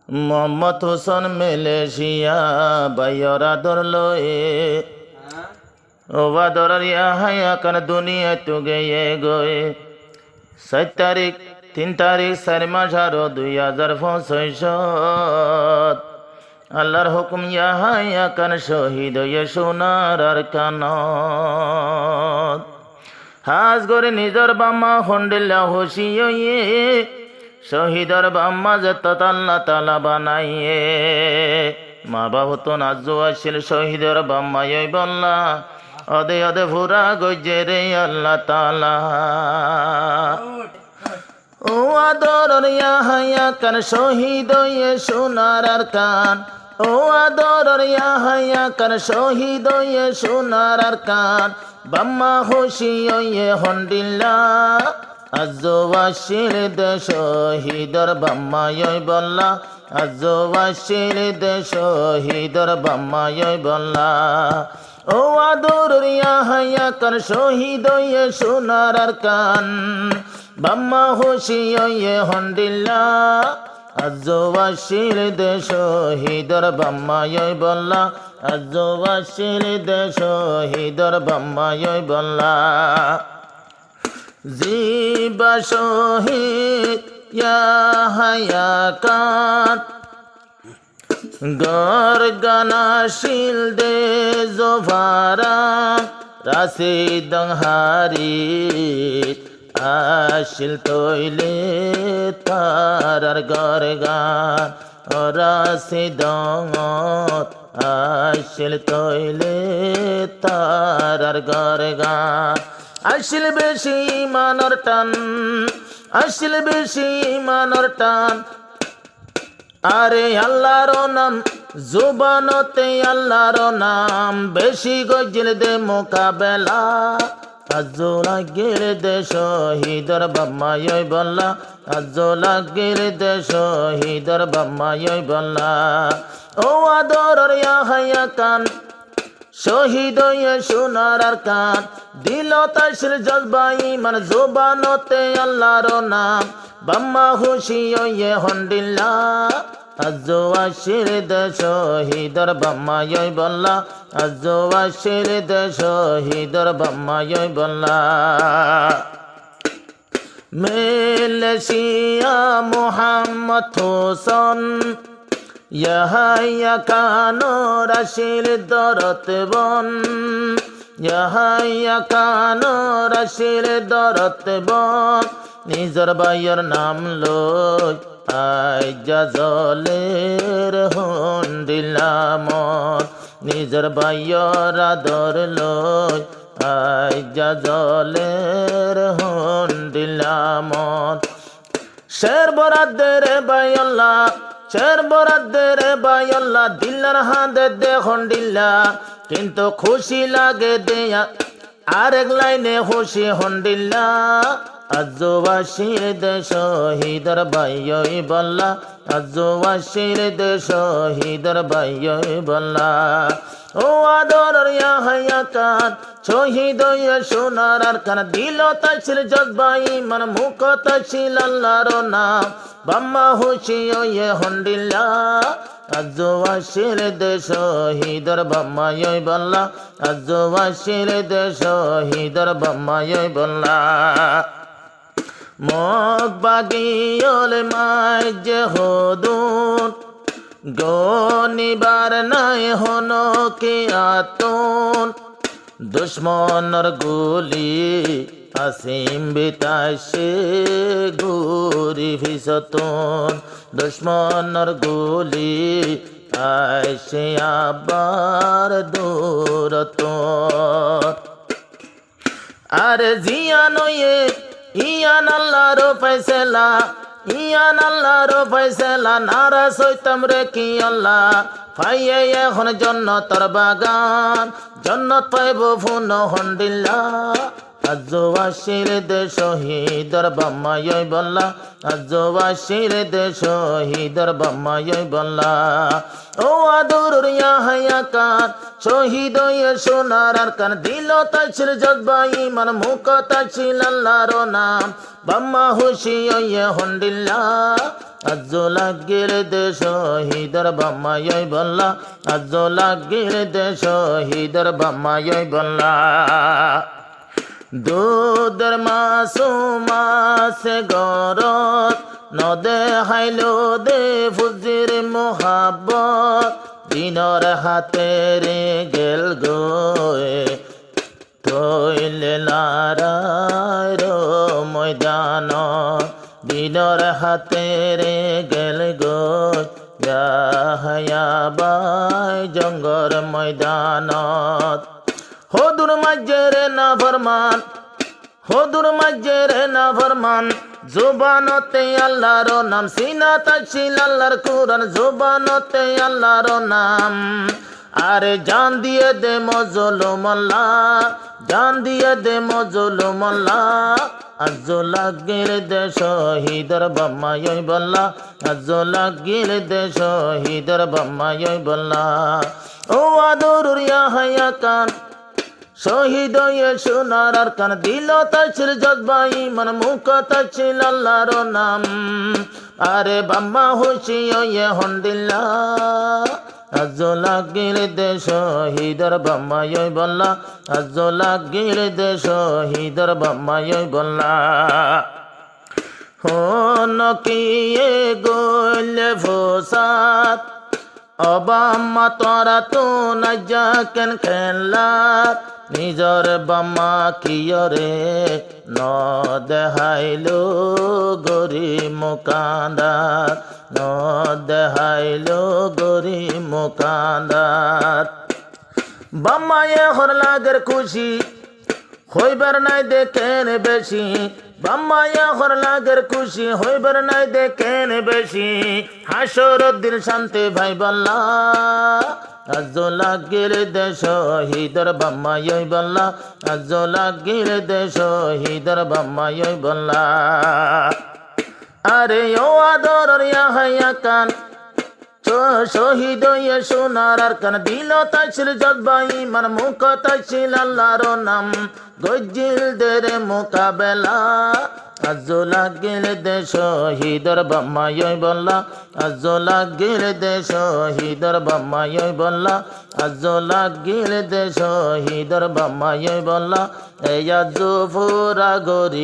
Mohammad Hossain Malaysia বাইয়রা ধরলয়ে ও বাদরার ইয়া কান দুনিয়া তো গয়ে গয়ে 3 তারিখ 4 মাস 2025 আল্লাহর হুকুম ইয়া কান শহীদ হয়ে সোনার আর কানত হাজ করে নিজর বাম্মা হন্ডিল্লা হুশিয়ে শহীদর বাম্মা যত আল্লাহ তালা বানাইয়ে মা বাবু তো নাজু আসিল শহীদর বাম্মা ওই বললা অদে অদে ভুরা গজে রে আল্লাহ তালা ও আদর ইয়া কান শহীদ ইয়ে সোনার আর কান ও আদর ইয়া কান শহীদ ইয়ে সোনার আর কান বাম্মা খুশি ইয়ে হন্ডিল্লা আজওয়াশিল দে শহীদর বাম্মা ইয়ে বললা আজওয়াশিল দে শহীদর বাম্মা ইয়ে বললা ও আদর ইয়া কান শহীদ ইয়ে সোনার আর কান বাম্মা খুশি ইয়ে হন্ডিল্লা আজওয়াশিল দে শহীদর বাম্মা ইয়ে বললা আজওয়াশিল দে শহীদর বাম্মা ইয়ে বললা জিবা শহীদ ইয়া কান গরগানাশিল দে জোভারা রাশিদং হারিত আশিল তৈলে তারার গরগান ও রাশিদং আশিল তৈলে তারার গরগান আশিল বেশি মানর টান আশিল বেশি মানর টান আরে আল্লাহর নাম জুবানতে আল্লাহর নাম বেশি গজিল দে মোকাবেলা আজোলা গেলে দে শহীদর বাম্মা ইয়ে বললা আজোলা গেলে দে শহীদর বাম্মা ইয়ে বললা ও আদর ইয়া কান শহীদ ইয়ে সোনার আর কান দিল তাশির জজবা ইমান জুবানতে আল্লাহর নাম বাম্মা খুশি ইয়ে হন্ডিল্লা আজওয়াশিল দে শহীদর বাম্মা ইয়ে বললা আজওয়াশিল দে শহীদর বাম্মা ইয়ে বললা মালয়েশিয়া মোহাম্মদ হোসেন ইয়া কানো রাশিল দরত বন ইয়া কানো রাশিল দরত বন নিজর বাইয়ের নাম লই আইজা জলের হন্ডিল্লাম নিজর বাইয়ের আদর লই আইজা জলের হন্ডিল্লাম শের বরাদ্দে রে বাইল্লা শের বরাদ্দে রে বাইল্লা দিল্লার হাতে দে হন্ডিল্লা কিন্তু খুশি লাগে দেয়া আরেক লাইনে খুশি হন্ডিল্লা আজওয়াশিল দে শহীদর বাইয়ই বললা আজওয়াশিল দে শহীদর বাইয়ই বললা ও আদর ইয়া কান শহীদ ইয়ে সোনার আর কান দিল তাশিল জজবা ইমান মুখ তাশিল আল্লাহর নাম বাম্মা খুশি ইয়ে হন্ডিল্লা আজওয়াশিল দে শহীদর বাম্মা ইয়ে বললা আজওয়াশিল দে শহীদর বাম্মা ইয়ে বললা মগ বাগিয়ল মাই যে হদুন গনিবার নাই হনো কে আতন দুশ্মনর গুলি আসিম বিতাশে গুরি ভিসতন দুশ্মনর গুলি আইসে আবার দূরতন আরে জিয়ান ইয়ান আল্লাহর ফয়সালা ইয়ান আল্লাহর ফয়সালা নারাজ হইতাম রে কি আল্লাহ পাইয়ে এখন জন্নতর বাগান জন্নত পাইব ফুন হন্ডিল্লা আজওয়াশিল দে শহীদর বাম্মা ইয়ে বললা আজওয়াশিল দে শহীদর বাম্মা ইয়ে বললা ও আদর ইয়া কান শহীদ ইয়ে সোনার আর কান দিল তাশিল জজবা ইমান মুখ তাশিল আল্লাহর নাম বাম্মা খুশি ইয়ে হন্ডিল্লা আজো লাগিল দে শহীদর বাম্মায় বল্লা আজো লাগিল দে শহীদর বাম্মায় বল্লা দুধের মাসে গরত নদে হাইলো দে ফুজির মোহাব্বত দিনর হাতে রে গেল গোয়ে তৈলে নারায় রো ময়দান দিনর হাতে রে গেল গোয় হায়াবাই জঙ্গর ময়দানত হদুর মাজ্জের না ফরমান হদুর মাজ্জের না ফরমান জুবানতে আল্লাহর নাম সিনাতে ছিল আল্লাহর কুরআন জুবানতে আল্লাহর নাম আরে জান দিয়ে দে মজলুম আল্লাহ জান দিয়ে দে মজলুম আল্লাহ আজো লাগিল দে শহীদর বাম্মায় বল্লা আজো লাগিল দে শহীদর বাম্মায় বল্লা ও আদরুর ইয়া কান শহীদ সোনার আর কান দিল তাছিল জজবাই মন মুখ তাছিল আল্লাহর নাম আরে বাম্মা খুশি হন্দিল্লা আজো লাগিল দে শহীদর বাম্মায় বল্লা আজো লাগিল দে শহীদর বাম্মায় বল্লা হন কিয়ে গোলে ফোসাত অবাম্মা তোরা তো না যা কেন খেলাত নিজর বাম্মা কিয়রে ন দেহাইলো গরি মুকান্দাত ন দেহাইলো গরি মুকান্দাত বাম্মায়ে হর লাগের খুশি হইবার নাই দেখেন বেশি বাম্মায়া হর লাগের খুশি হইবার নাই দেখেন বেশি হাসর দিল শান্তি ভাই বল্লা আজো লাগিল দে শহীদর বাম্মায় বল্লা আজো লাগিল দে শহীদর বাম্মায় বল্লা আরে ও আদর ইয়া কান শহীদ সোনার আর কান দিল তাছিল জজবাই মন মুখ তাছিল আল্লাহর নাম গজিল দের মোকাবেলা আজো লাগিল দে শহীদর বাম্মায় বল্লা আজো লাগিল দে শহীদর বাম্মায় বল্লা আজো লাগিল দে শহীদর বাম্মায় বল্লা এই আজো ফুরা গরি